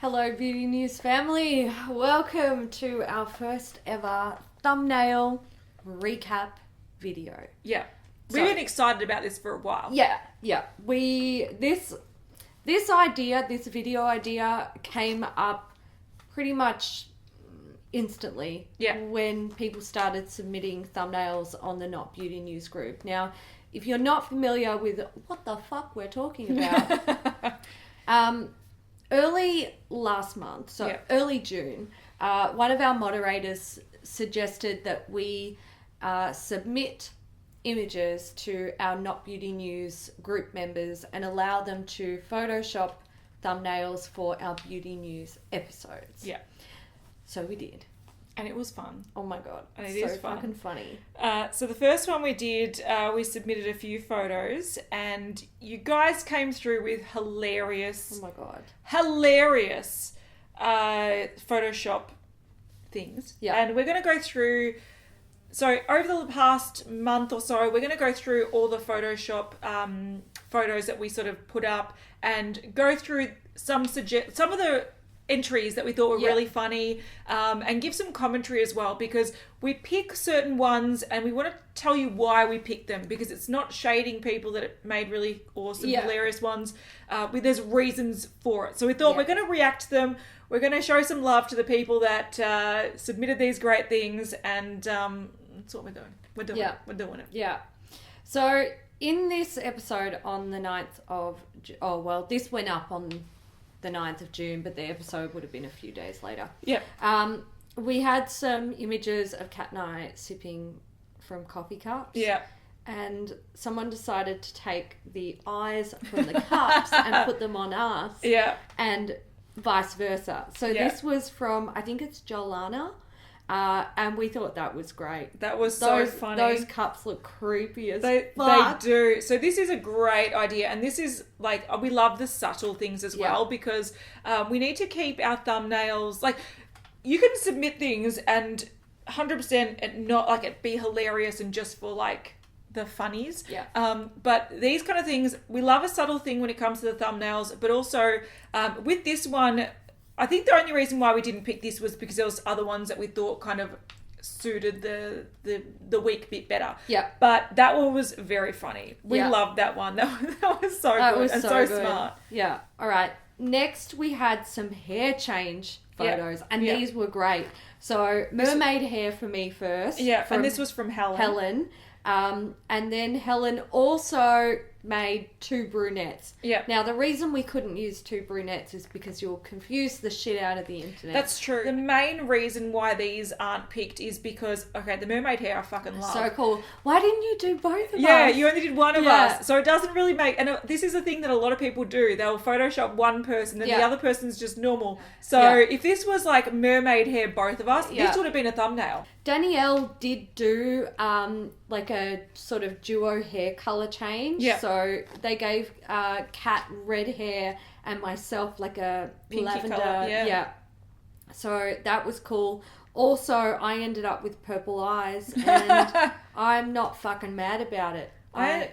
Hello Beauty News family, welcome to our first ever thumbnail recap video. Yeah, we've been excited about this for a while. Yeah. This video idea came up pretty much instantly when people started submitting thumbnails on the Not Beauty News group. Now, if you're not familiar with what the fuck we're talking about, early last month, early June, one of our moderators suggested that we submit images to our Not Beauty News group members and allow them to Photoshop thumbnails for our Beauty News episodes. Yeah. So we did. And it was fun. Oh my God. And it is fun. Fucking funny. So the first one we did, we submitted a few photos and you guys came through with hilarious... Oh my God. Hilarious Photoshop things. Yeah. And we're going to go through... So over the past month or so, we're going to go through all the Photoshop photos that we sort of put up and go through some of the entries that we thought were really funny, and give some commentary as well, because we pick certain ones and we want to tell you why we picked them, because it's not shading people that made really awesome, hilarious ones. There's reasons for it. So we thought we're going to react to them. We're going to show some love to the people that submitted these great things, and that's what we're doing. We're doing it. We're doing it. Yeah. So in this episode on the 9th of... this went up on the 9th of June, but the episode would have been a few days later. Yeah. We had some images of Kat and I sipping from coffee cups. Yeah. And someone decided to take the eyes from the cups and put them on us. Yeah. And vice versa. So this was from, I think it's Jolana. And we thought that was great. That was so funny. Those cups look creepy as fuck. They do. So this is a great idea. And this is like, we love the subtle things as well, because we need to keep our thumbnails, like, you can submit things and 100% and not like it be hilarious and just for like the funnies. Yeah. But these kind of things, we love a subtle thing when it comes to the thumbnails, but also with this one, I think the only reason why we didn't pick this was because there was other ones that we thought kind of suited the week a bit better. Yeah. But that one was very funny. We loved that one. That was so good and so smart. Yeah. All right. Next, we had some hair change photos, and these were great. So mermaid hair for me first. Yeah, and this was from Helen. And then Helen also made two brunettes. Yeah. Now, the reason we couldn't use two brunettes is because you'll confuse the shit out of the internet. That's true. The main reason why these aren't picked is because, the mermaid hair I fucking love. So cool. Why didn't you do both of us? Yeah, you only did one of us. So it doesn't really make... And this is a thing that a lot of people do. They'll Photoshop one person and the other person's just normal. So if this was like mermaid hair, both of us, this would have been a thumbnail. Danielle did do like a sort of duo hair colour change. Yeah. So they gave Kat red hair and myself like a pinky lavender. colour. Yeah. So that was cool. Also, I ended up with purple eyes and I'm not fucking mad about it. I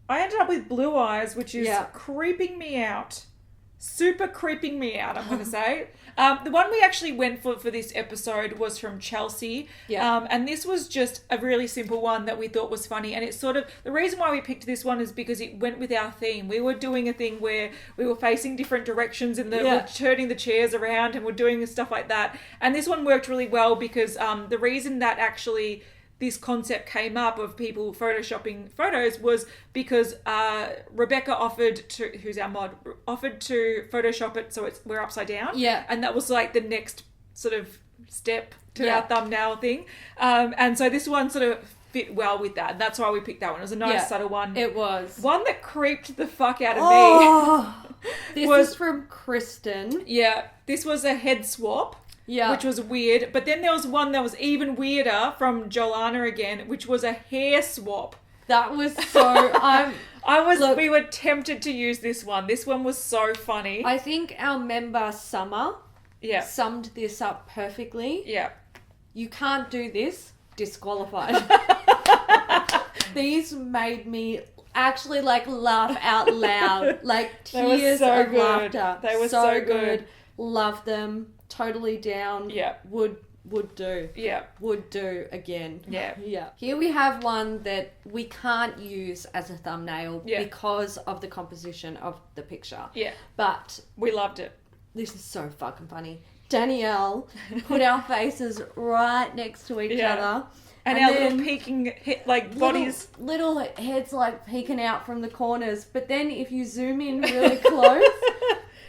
ended up with blue eyes, which is creeping me out. Super creeping me out, I'm going to say. The one we actually went for this episode was from Chelsea. Yeah. And this was just a really simple one that we thought was funny. And it's sort of, the reason why we picked this one is because it went with our theme. We were doing a thing where we were facing different directions and we're turning the chairs around and we're doing stuff like that. And this one worked really well because the reason that actually... this concept came up of people photoshopping photos was because Rebecca who's our mod, offered to Photoshop it so we're upside down. Yeah. And that was like the next sort of step to our thumbnail thing. And so this one sort of fit well with that. And that's why we picked that one. It was a nice subtle one. It was. One that creeped the fuck out of me. This was from Kristen. Yeah. This was a head swap. Yeah. Which was weird. But then there was one that was even weirder from Jolana again, which was a hair swap. That was so... we were tempted to use this one. This one was so funny. I think our member Summer summed this up perfectly. Yeah. You can't do this. Disqualified. These made me actually like laugh out loud. Like tears of laughter. They were so good. Love them. Totally down. Yeah. Would do. Yeah. Would do again. Yeah. Yeah. Here we have one that we can't use as a thumbnail because of the composition of the picture. Yeah. But we loved it. This is so fucking funny. Danielle put our faces right next to each other. And our little peeking, bodies. Little heads, peeking out from the corners. But then if you zoom in really close,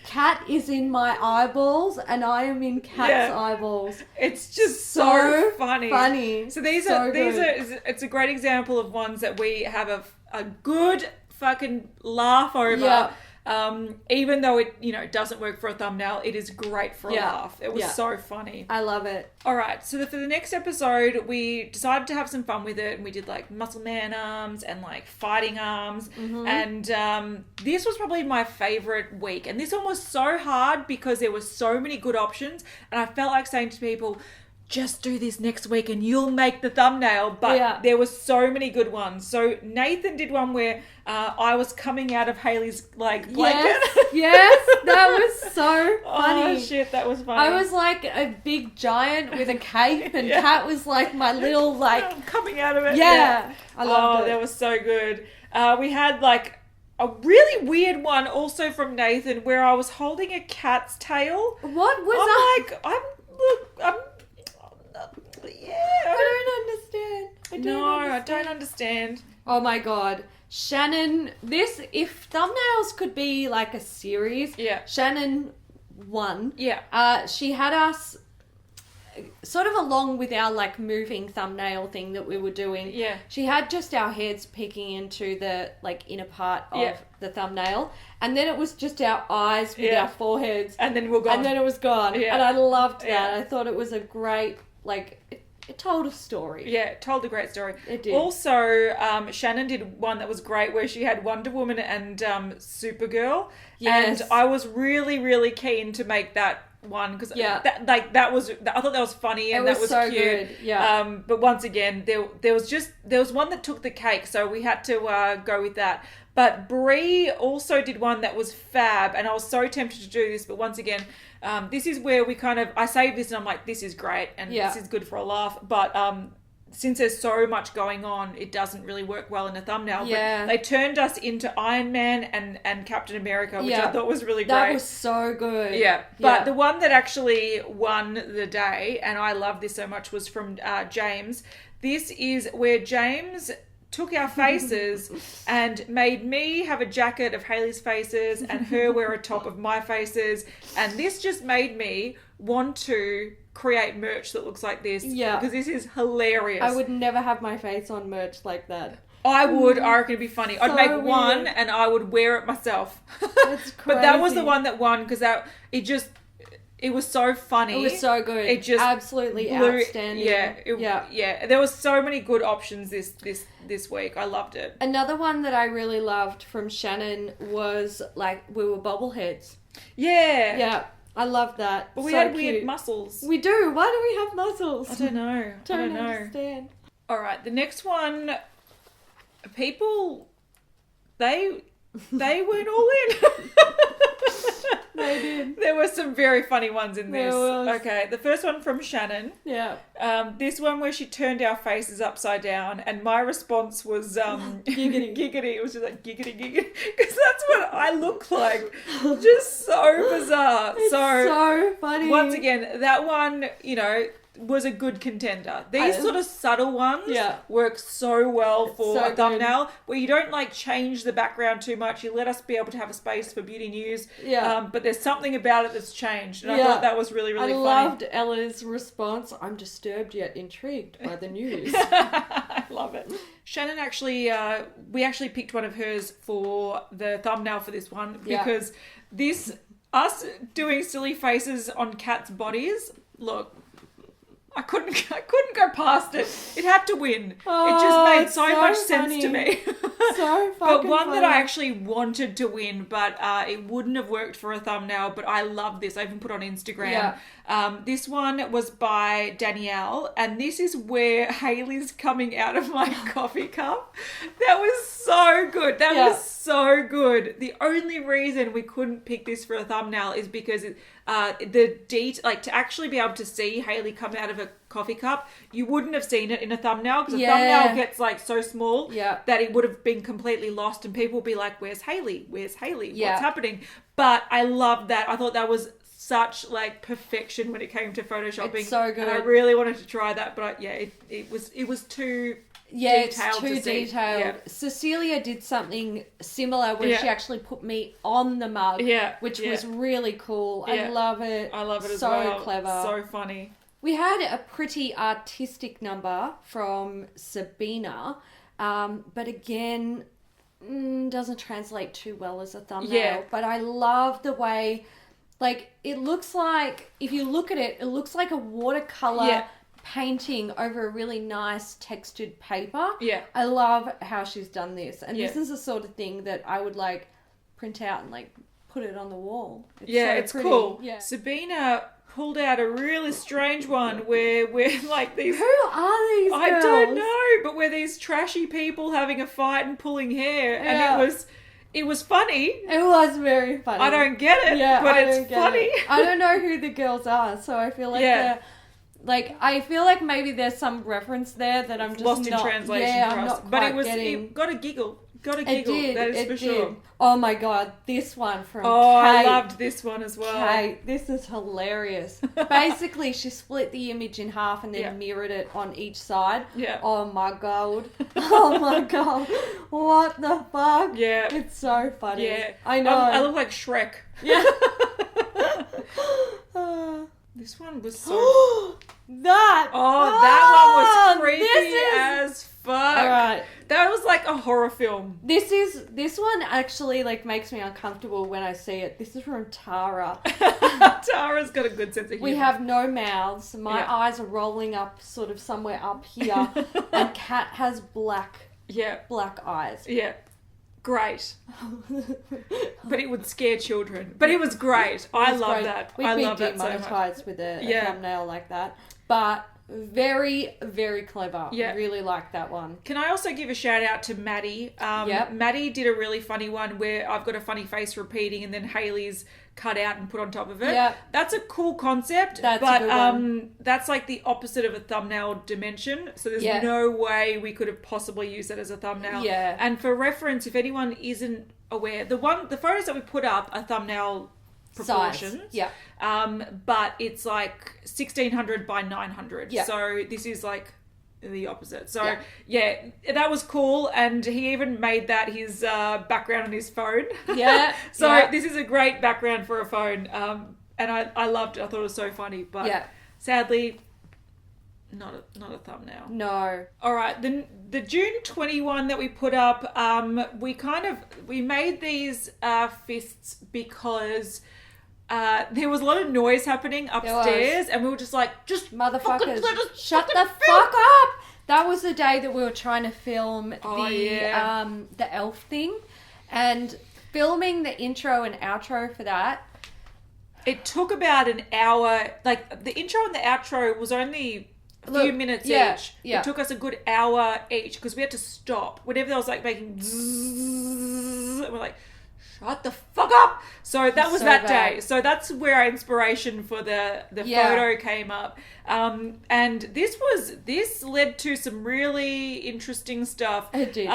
Kat is in my eyeballs and I am in Kat's eyeballs. It's just so funny. So these are it's a great example of ones that we have a good fucking laugh over. Yeah. Even though it doesn't work for a thumbnail, it is great for a laugh. It was so funny. I love it. All right, so for the next episode, we decided to have some fun with it, and we did muscle man arms and fighting arms, and this was probably my favorite week. And this one was so hard because there were so many good options, and I felt like saying to people, just do this next week and you'll make the thumbnail. But there were so many good ones. So Nathan did one where I was coming out of Hailey's blanket. Yes, that was so funny. Oh shit, that was funny. I was like a big giant with a cape and Kat was like my little coming out of it. Yeah. I loved it. That was so good. We had a really weird one also from Nathan where I was holding a cat's tail. What was that? I don't understand. Oh my god. Shannon, if thumbnails could be a series, Shannon won. Yeah. She had us sort of along with our moving thumbnail thing that we were doing. Yeah. She had just our heads peeking into the inner part of the thumbnail, and then it was just our eyes with our foreheads, and then we're gone. And then it was gone. Yeah. And I loved that. I thought it was a great it told a story. Yeah, it told a great story. It did. Also, Shannon did one that was great where she had Wonder Woman and Supergirl. Yes. And I was really, really keen to make that one because I thought that was funny and that was so cute. Good. Yeah. But once again, there was one that took the cake, so we had to go with that. But Bree also did one that was fab, and I was so tempted to do this, but once again, this is where I saved this and I'm like, this is great and this is good for a laugh. But since there's so much going on, it doesn't really work well in a thumbnail. Yeah. But they turned us into Iron Man and Captain America, which I thought was really great. That was so good. Yeah. But the one that actually won the day, and I love this so much, was from James. This is where James took our faces and made me have a jacket of Hailey's faces and her wear a top of my faces. And this just made me want to create merch that looks like this. Yeah. Because this is hilarious. I would never have my face on merch like that. I would. I reckon it'd be funny. I'd make one and I would wear it myself. That's crazy. But that was the one that won because it was so funny. It was so good. It just absolutely outstanding. Yeah. There was so many good options this week. I loved it. Another one that I really loved from Shannon was we were bobbleheads. Yeah. Yeah. I loved that. But we had weird muscles. We do. Why do we have muscles? I don't know. I don't know. Understand. All right. The next one, people, they went all in. They did. There were some very funny ones in this. There was. Okay, the first one from Shannon. Yeah. This one where she turned our faces upside down, and my response was giggity, giggity. It was just giggity, giggity, because that's what I look like. Just so bizarre. It's so funny. Once again, that one, was a good contender. These sort of subtle ones work so well for a thumbnail where you don't change the background too much. You let us be able to have a space for beauty news. Yeah. But there's something about it that's changed. And I thought that was really, really funny. I loved Ella's response. I'm disturbed yet intrigued by the news. I love it. Shannon actually, we actually picked one of hers for the thumbnail for this one because us doing silly faces on cats' bodies, look, I couldn't go past it. It had to win. It just made so much sense to me. So fucking But one funny. that I actually wanted to win, but it wouldn't have worked for a thumbnail, but I love this. I even put on Instagram. Yeah. This one was by Danielle, and this is where Hailey's coming out of my coffee cup. That was so good. That was so good. The only reason we couldn't pick this for a thumbnail is because to actually be able to see Hailey come out of a coffee cup, you wouldn't have seen it in a thumbnail because a thumbnail gets like so small that it would have been completely lost and people would be like, where's Hailey? Where's Hailey? What's happening? But I loved that. I thought that was such like perfection when it came to photoshopping. It's so good. And I really wanted to try that, but it was too detailed. It's too detailed. Yeah. Cecilia did something similar when she actually put me on the mug, which was really cool. I love it. I love it as so well. So clever. So funny. We had a pretty artistic number from Sabina, but again, doesn't translate too well as a thumbnail. Yeah. But I love the way, like, it looks like, if you look at it, it looks like a watercolor painting over a really nice textured paper. Yeah. I love how she's done this. And this is the sort of thing that I would, like, print out and, like, put it on the wall. It's pretty. cool. Yeah. Sabina pulled out a really strange one where we're like these... Who are these girls? I don't know, but we're these trashy people having a fight and pulling hair. And it was funny. It was very funny. I don't get it, but it's funny. I don't know who the girls are, so I feel like they're... Like, I feel like maybe there's some reference there that I'm just lost not... in translation for us. Not but getting... it got a giggle. Got a giggle. That is for sure. Oh my God, this one from Kate. I loved this one as well. Kate, this is hilarious. Basically, she split the image in half and then mirrored it on each side. Yeah. Oh my God. Oh my God. What the fuck? Yeah. It's so funny. Yeah. I know. I look like Shrek. Yeah. This one was so... that one was creepy as fuck. All right. That was like a horror film. This one actually like makes me uncomfortable when I see it. This is from Tara. Tara's got a good sense of humor. We have no mouths. My eyes are rolling up sort of somewhere up here. And Kat has black eyes. Yeah. Great. But it would scare children. But it was great. I love that. We've been demonetized with a thumbnail like that. But very, very clever. Yeah. Really like that one. Can I also give a shout out to Maddie? Maddie did a really funny one where I've got a funny face repeating and then Hailey's cut out and put on top of it. Yeah. That's a cool concept. That's a good one. That's like the opposite of a thumbnail dimension. So there's no way we could have possibly used it as a thumbnail. Yeah. And for reference, if anyone isn't aware, the photos that we put up are thumbnail proportions. Size. Yeah. But it's like 1600 by 900. Yeah. So this is like the opposite. So that was cool, and he even made that his background on his phone. Yeah. So this is a great background for a phone. And I loved it. I thought it was so funny, but sadly not a thumbnail. No. All right, the June 21 that we put up, we made these fists because there was a lot of noise happening upstairs, and we were just like, motherfuckers, shut the fuck up. That was the day that we were trying to film the elf thing, and filming the intro and outro for that. It took about an hour. Like the intro and the outro was only a few minutes each. Yeah. It took us a good hour each because we had to stop whenever there was like making zzz, and we're like, shut the fuck up. So that was that day. So that's where our inspiration for the photo came up. And this led to some really interesting stuff. It did.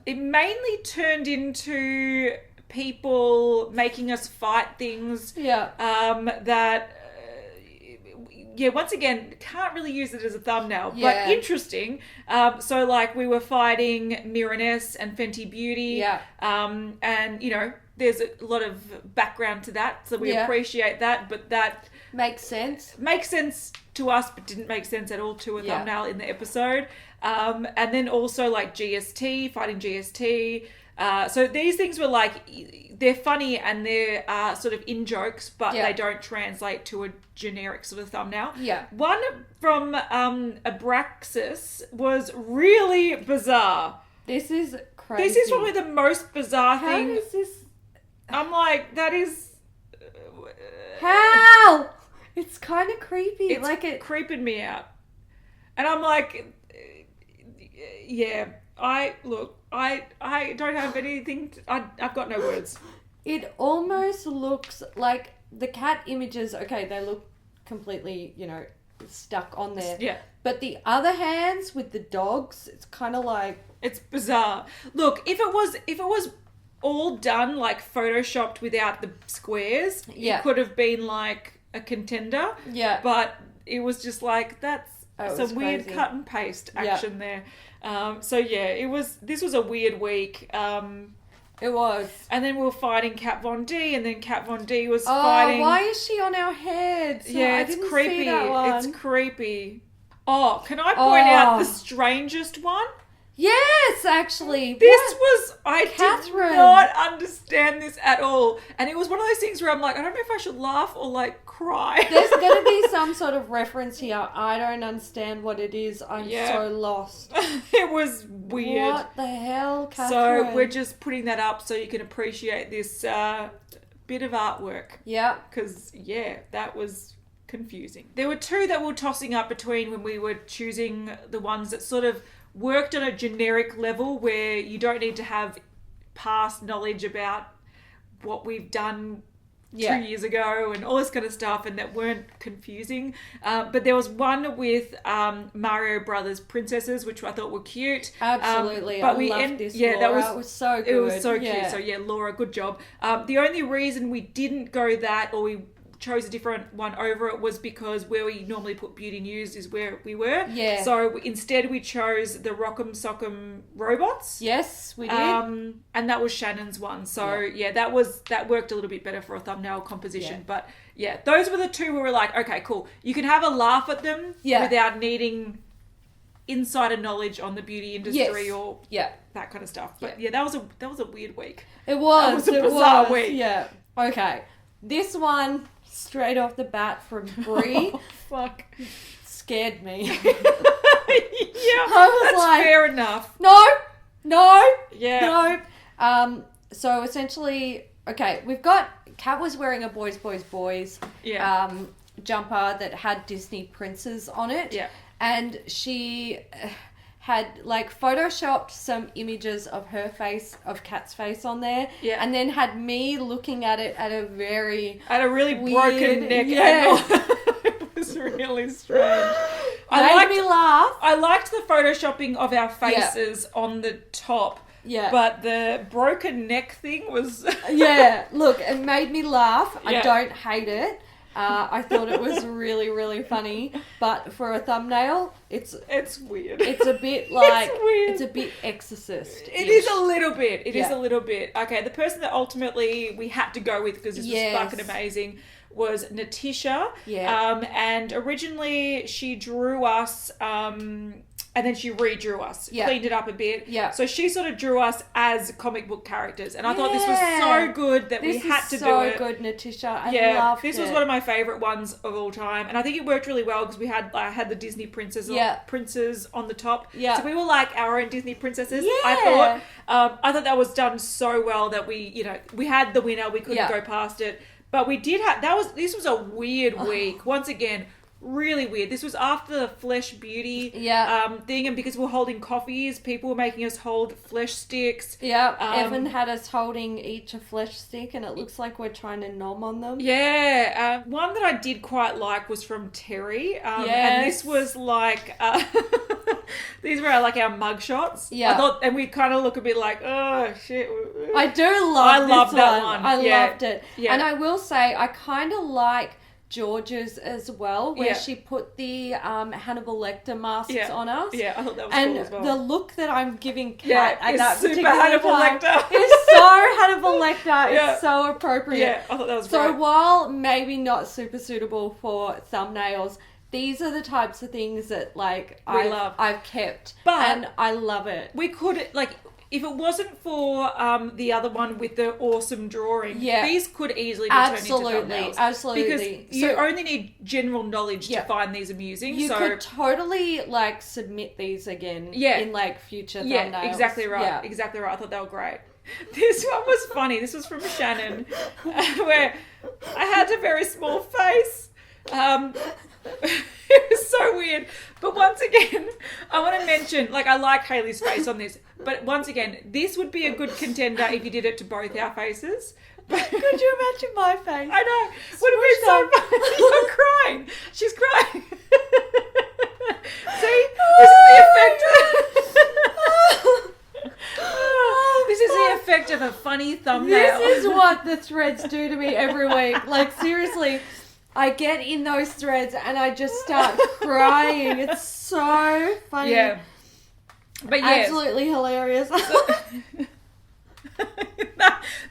It mainly turned into people making us fight things. Yeah. Once again, can't really use it as a thumbnail, but interesting. So like we were fighting Miraness and Fenty Beauty. Yeah. And you know, there's a lot of background to that, so we appreciate that, but that makes sense to us, but didn't make sense at all to a thumbnail in the episode. And then also like GST, fighting GST. So these things were like, they're funny and they're sort of in jokes, but they don't translate to a generic sort of thumbnail. Yeah. One from Abraxas was really bizarre. This is crazy. This is probably the most bizarre thing. How is this? I'm like, that is... How? It's kind of creepy. It's creeping me out. And I'm like, I don't have anything. I've got no words. It almost looks like the cat images. Okay, they look completely, stuck on there. Yeah. But the other hands with the dogs, it's kind of like, it's bizarre. Look, if it was all done like photoshopped without the squares, it could have been like a contender. Yeah. But it was just like that's some weird crazy. cut and paste action there. This was a weird week. It was. And then we were fighting Kat Von D, and then Kat Von D was fighting. Why is she on our heads? Yeah, I it's didn't creepy. see that one. It's creepy. Oh, can I point out the strangest one? Yes, actually. I Catherine. did not understand this at all. And it was one of those things where I'm like, I don't know if I should laugh or like cry. There's going to be some sort of reference here. I don't understand what it is. I'm so lost. It was weird. What the hell, Catherine? So we're just putting that up so you can appreciate this bit of artwork. Yeah. Because, that was confusing. There were two that we were tossing up between when we were choosing the ones that sort of worked on a generic level where you don't need to have past knowledge about what we've done 2 years ago and all this kind of stuff, and that weren't confusing. But there was one with Mario Brothers princesses, which I thought were cute. Absolutely. But I loved this, Laura. It was so good. It was so cute. So Laura, good job. The only reason we didn't go that, or we chose a different one over it, was because where we normally put beauty news is where we were. Yeah. So instead we chose the Rock'em Sock'em robots. Yes, we did. And that was Shannon's one. So that worked a little bit better for a thumbnail composition. But those were the two where we were like, okay, cool. You can have a laugh at them without needing insider knowledge on the beauty industry or that kind of stuff. But that was a weird week. It was. That was a bizarre week. Yeah. Okay. This one, straight off the bat from Brie, fuck, scared me. That's like, fair enough. No. So essentially, okay, we've got Kat was wearing a boys jumper that had Disney princes on it. Yeah. And she had like photoshopped some images of her face, of Kat's face on there. Yeah. And then had me looking at it at a really weird, broken neck angle. It was really strange. Made me laugh. I liked the photoshopping of our faces on the top. Yeah. But the broken neck thing was... Look, it made me laugh. I don't hate it. I thought it was really, really funny. But for a thumbnail, it's weird. It's a bit like... It's weird. It's a bit Exorcist. It is a little bit. It is a little bit. Okay, the person that ultimately we had to go with, because this was fucking amazing, was Natisha. Yeah. And originally she drew us... and then she redrew us, cleaned it up a bit. Yeah. So she sort of drew us as comic book characters. And I thought this was so good that we had to do it. So good, Natisha. I loved this it. was one of my favourite ones of all time. And I think it worked really well because we had the Disney princes on the top. Yeah. So we were like our own Disney princesses, I thought. I thought that was done so well that we had the winner. We couldn't go past it. But we did have... This was a weird week. Once again... Really weird. This was after the Flesh Beauty thing, and because we're holding coffees, people were making us hold flesh sticks. Yeah, Evan had us holding each a flesh stick, and it looks like we're trying to nom on them. Yeah, one that I did quite like was from Terry, and this was like these were like our mug shots. Yeah, I thought, and we kind of look a bit like, oh shit. I love that one. I loved it. Yeah, and I will say I kind of like George's as well, where she put the Hannibal Lecter masks on us. Yeah, I thought that was cool as well. And the look that I'm giving Kat at that super particular Hannibal time Lecter. is so Hannibal Lecter. It's so appropriate. Yeah, I thought that was great. So while maybe not super suitable for thumbnails, these are the types of things that I've kept, and I love it. We could if it wasn't for the other one with the awesome drawing, these could easily be turned into thumbnails. Absolutely. Because you only need general knowledge to find these amusing. You could totally submit these again in future thumbnails. Yeah, exactly right. Yeah. Exactly right. I thought they were great. This one was funny. This was from Shannon, where I had a very small face. It was so weird. But once again, I want to mention, I like Hailey's face on this. But once again, this would be a good contender if you did it to both our faces. Could you imagine my face? I know. Would have been so funny. You're crying. She's crying. See? This is the effect of a funny thumbnail. This is what the threads do to me every week. Like, seriously, I get in those threads and I just start crying. It's so funny. Yeah. But yes. Absolutely hilarious.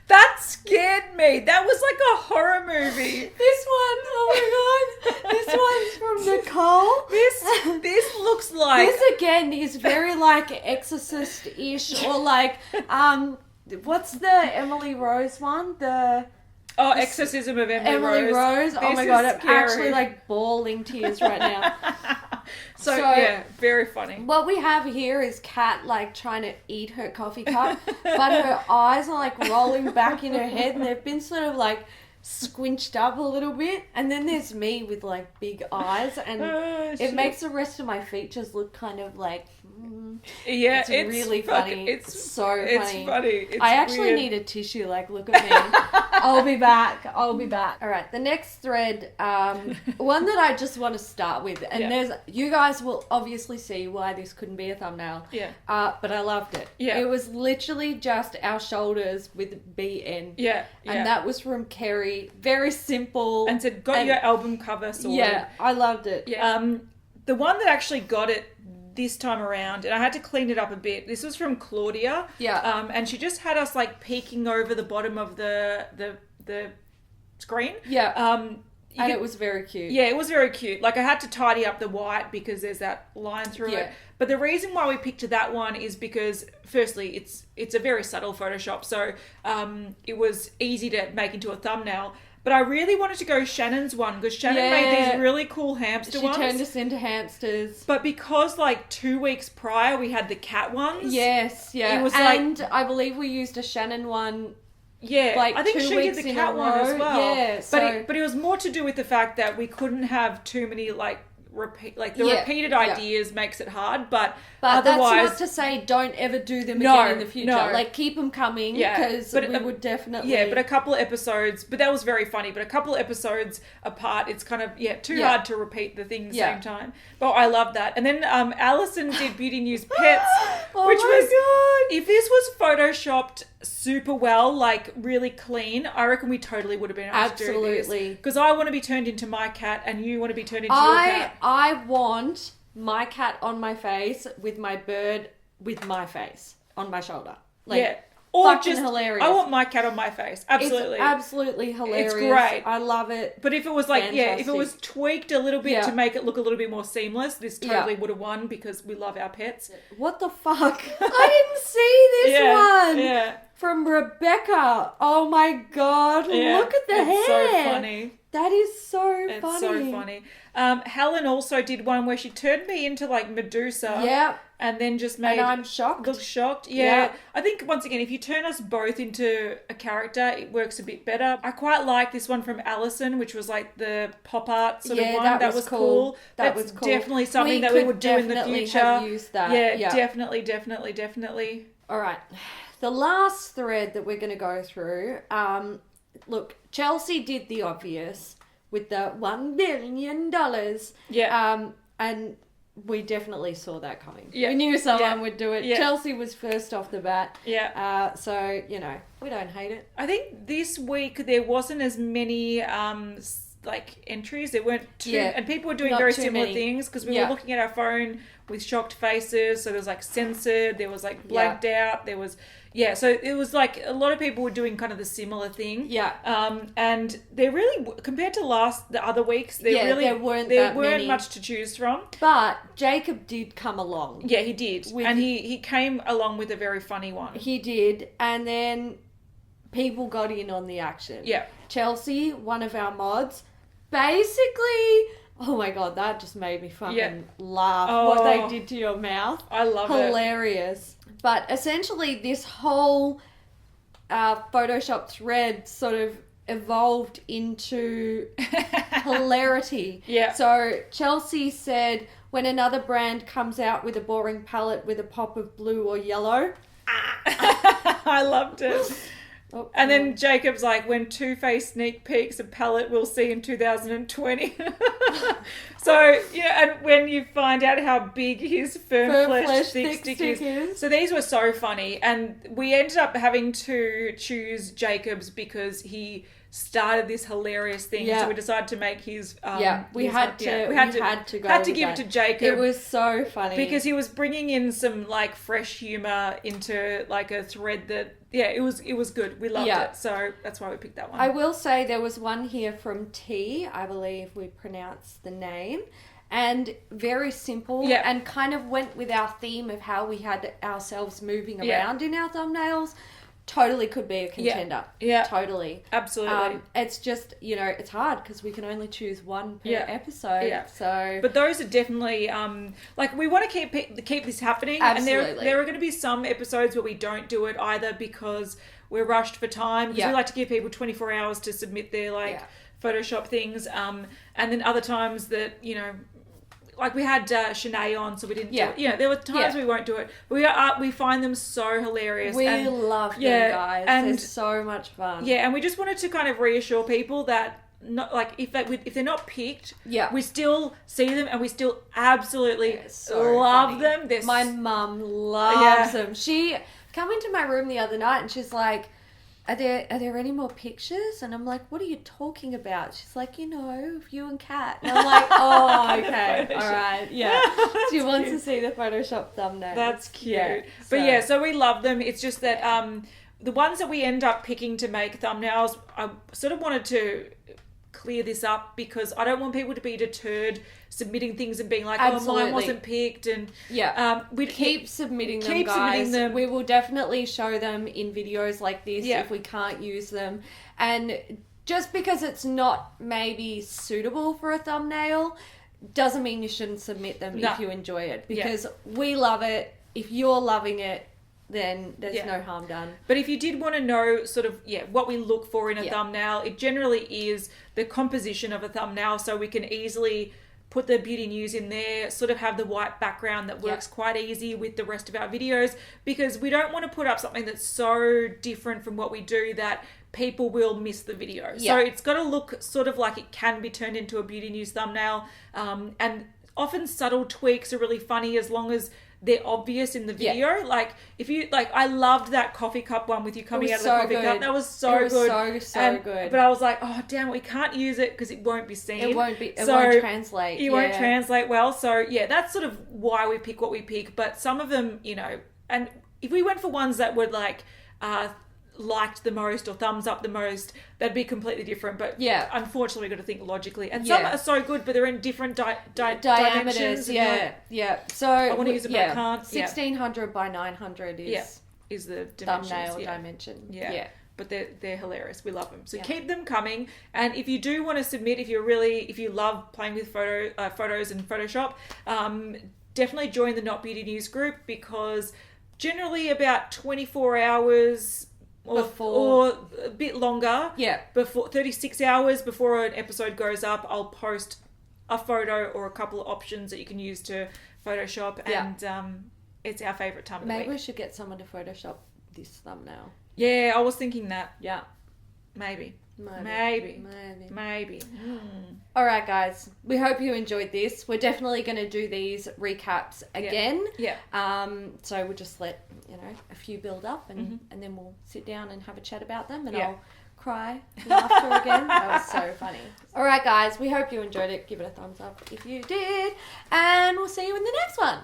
That scared me. That was like a horror movie. This one, oh my God. This one's from Nicole. This looks like... This again is very like Exorcist-ish, or like, what's the Emily Rose one? Exorcism of Emily Rose. Oh my God, I'm scary. actually like bawling tears right now. So yeah, very funny. What we have here is Kat like trying to eat her coffee cup, but her eyes are like rolling back in her head, and they've been sort of like squinched up a little bit. And then there's me with like big eyes, and it makes the rest of my features look kind of like yeah, it's really funny. It's so funny. It's funny. I actually need a tissue. Like, look at me. I'll be back. All right, the next thread, one that I just want to start with, and you guys will obviously see why this couldn't be a thumbnail. Yeah. But I loved it. Yeah. It was literally just our shoulders with BN. Yeah. And that was from Kerry. Very simple. And said, got your album cover sorted. Yeah, I loved it. Yeah. The one that actually got it this time around, and I had to clean it up a bit. This was from Claudia. Yeah. And she just had us like peeking over the bottom of the screen. Yeah. And it was very cute. Yeah, it was very cute. Like, I had to tidy up the white because there's that line through it. But the reason why we picked that one is because, firstly, it's a very subtle Photoshop, so it was easy to make into a thumbnail. But I really wanted to go Shannon's one, because Shannon made these really cool hamster ones. She turned us into hamsters. But because, like, 2 weeks prior, we had the cat ones. Yes, yeah. It was I believe we used a Shannon one. Yeah, like I think 2 she weeks did the in cat a one as row. well. Yeah, but it was more to do with the fact that we couldn't have too many repeated ideas makes it hard. But otherwise, that's not to say don't ever do them again in the future. No. Like, keep them coming, because we would definitely. Yeah, but a couple of episodes. But that was very funny. But a couple of episodes apart, it's kind of too hard to repeat the thing at the same time. But I love that. And then Alison did Beauty News Pets, which was God. If this was photoshopped super well, like really clean, I reckon we totally would have been able to do this. Because I want to be turned into my cat, and you want to be turned into your cat. I want my cat on my face with my bird with my face on my shoulder. Like, or fucking just hilarious. I want my cat on my face. Absolutely. It's absolutely hilarious. It's great. I love it. But if it was like, fantastic. if it was tweaked a little bit to make it look a little bit more seamless, this totally would have won, because we love our pets. What the fuck? I didn't see this one. Yeah. From Rebecca. Oh my God. Look at the hair. It's so funny. That is so funny. It's so funny. Helen also did one where she turned me into like Medusa. Yeah. And then just made... And I'm shocked. Look shocked. Yeah. I think, once again, if you turn us both into a character, it works a bit better. I quite like this one from Alison, which was like the pop art sort of one. That was cool. That was cool. Definitely something that we would do in the future. Have used that. Yeah, definitely. All right. The last thread that we're going to go through, look, Chelsea did the obvious with the $1 billion. Yeah. And we definitely saw that coming. Yeah. We knew someone would do it. Yeah. Chelsea was first off the bat. Yeah. So, we don't hate it. I think this week there wasn't as many entries. There weren't too, and people were doing very similar things, because we were looking at our phone with shocked faces. So there was like censored, there was like blanked out, there was so it was like a lot of people were doing kind of the similar thing. Yeah. And they really, compared to the other weeks, there weren't much to choose from. But Jacob did come along. Yeah, he did. And he came along with a very funny one. He did. And then people got in on the action. Yeah. Chelsea, one of our mods, basically... Oh my God, that just made me fucking laugh. What they did to your mouth. I love it. Hilarious. But essentially this whole Photoshop thread sort of evolved into hilarity. Yeah. So Chelsea said, when another brand comes out with a boring palette with a pop of blue or yellow. I loved it. Oh, and then Jacob's like, when Too Faced sneak peeks a palette we'll see in 2020. So, yeah, and when you find out how big his firm flesh thick stick is. So these were so funny. And we ended up having to choose Jacob's because he started this hilarious thing. So we decided to make his we had to give it to Jacob. It was so funny because he was bringing in some like fresh humor into like a thread that it was good. We loved it. So that's why we picked that one. I will say there was one here from T, I believe we pronounced the name, and very simple and kind of went with our theme of how we had ourselves moving around in our thumbnails. Totally could be a contender. Yeah. Totally. Absolutely. It's just, it's hard because we can only choose one per episode. Yeah. So, but those are definitely, we want to keep this happening. Absolutely. And there are going to be some episodes where we don't do it either because we're rushed for time. Because we like to give people 24 hours to submit their, Photoshop things. And then other times that, like we had Shanae on, so we didn't do it. There were times we won't do it. We find them so hilarious. We love them, guys. And they're so much fun. Yeah, and we just wanted to kind of reassure people that not like if they're not picked, we still see them and we still absolutely love them. My mum loves them. She came into my room the other night and she's like, Are there any more pictures? And I'm like, what are you talking about? She's like, you and Kat. And I'm like, oh, okay. All right. Yeah. She wants to see the Photoshop thumbnail. That's cute. Yeah, so we love them. It's just that the ones that we end up picking to make thumbnails, I sort of wanted to clear this up because I don't want people to be deterred submitting things and being like, Absolutely. Oh, mine wasn't picked. And we keep submitting them, guys. We will definitely show them in videos like this if we can't use them. And just because it's not maybe suitable for a thumbnail doesn't mean you shouldn't submit them if you enjoy it, because we love it. If you're loving it, then there's no harm done. But if you did want to know sort of, what we look for in a thumbnail, it generally is the composition of a thumbnail, so we can easily put the beauty news in there, sort of have the white background that works quite easy with the rest of our videos, because we don't want to put up something that's so different from what we do that people will miss the video. So it's got to look sort of like it can be turned into a beauty news thumbnail. And often subtle tweaks are really funny as long as they're obvious in the video. Like if you I loved that coffee cup one with you coming out of the coffee cup. That was so good. So good. But I was like, oh damn, we can't use it because it won't be seen. It won't translate. It won't translate well. So that's sort of why we pick what we pick. But some of them, and if we went for ones that would liked the most or thumbs up the most, that'd be completely different. But unfortunately we've got to think logically, and some are so good but they're in different diameters. So I want to use it but I can't. 1600 by 900 is the thumbnail dimension. But they're hilarious. We love them. So keep them coming. And if you do want to submit, if you love playing with photos and Photoshop, definitely join the Not Beauty News group, because generally about 24 hours or a bit longer, before 36 hours before an episode goes up, I'll post a photo or a couple of options that you can use to Photoshop, and it's our favourite time of the week. Maybe we should get someone to Photoshop this thumbnail. Yeah, I was thinking that. Yeah. Maybe. All right, guys. We hope you enjoyed this. We're definitely going to do these recaps again. So we'll just let a few build up, and then we'll sit down and have a chat about them, and I'll cry laughter again. That was so funny. All right, guys. We hope you enjoyed it. Give it a thumbs up if you did, and we'll see you in the next one.